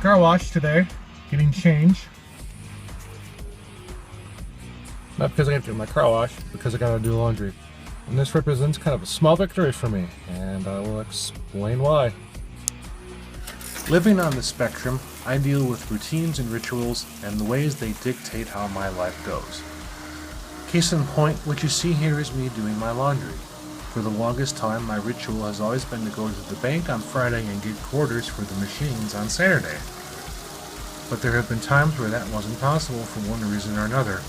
car wash today, getting change. Not because I got to do my car wash, because I gotta do laundry. And this represents kind of a small victory for me, and I will explain why. Living on the spectrum, I deal with routines and rituals and the ways they dictate how my life goes. Case in point, what you see here is me doing my laundry. For the longest time, my ritual has always been to go to the bank on Friday and get quarters for the machines on Saturday. But there have been times where that wasn't possible for one reason or another,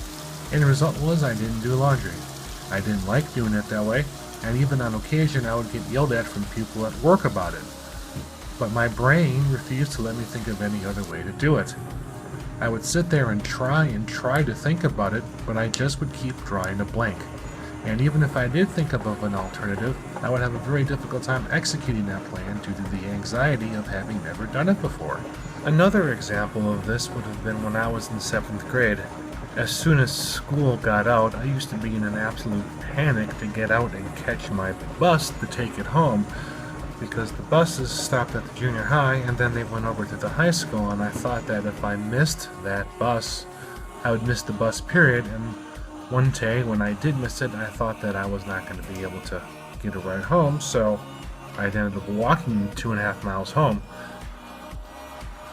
and the result was I didn't do laundry. I didn't like doing it that way, and even on occasion I would get yelled at from people at work about it. But my brain refused to let me think of any other way to do it. I would sit there and try to think about it, but I just would keep drawing a blank. And even if I did think of an alternative, I would have a very difficult time executing that plan due to the anxiety of having never done it before. Another example of this would have been when I was in 7th grade. As soon as school got out, I used to be in an absolute panic to get out and catch my bus to take it home, because the buses stopped at the junior high and then they went over to the high school, and I thought that if I missed that bus, I would miss the bus period. And one day when I did miss it, I thought that I was not going to be able to get a ride home, so I ended up walking 2.5 miles home.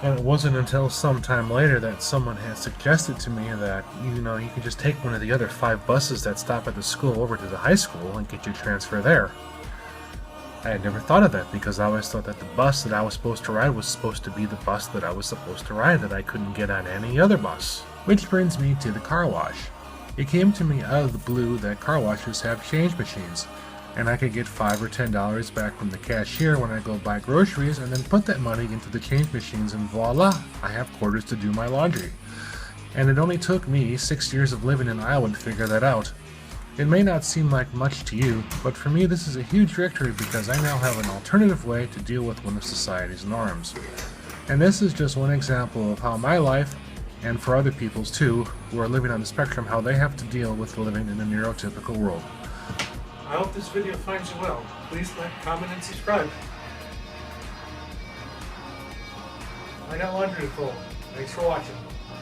And it wasn't until some time later that someone had suggested to me that, you can just take one of the other 5 buses that stop at the school over to the high school and get your transfer there. I had never thought of that, because I always thought that the bus that I was supposed to ride was supposed to be the bus that I was supposed to ride, that I couldn't get on any other bus. Which brings me to the car wash. It came to me out of the blue that car washes have change machines, and I could get $5 or $10 back from the cashier when I go buy groceries, and then put that money into the change machines, and voila, I have quarters to do my laundry. And it only took me 6 years of living in Iowa to figure that out. It may not seem like much to you, but for me this is a huge victory, because I now have an alternative way to deal with one of society's norms. And this is just one example of how my life, and for other people's too, who are living on the spectrum, how they have to deal with living in a neurotypical world. I hope this video finds you well. Please like, comment, and subscribe. I got laundry to fold. Thanks for watching.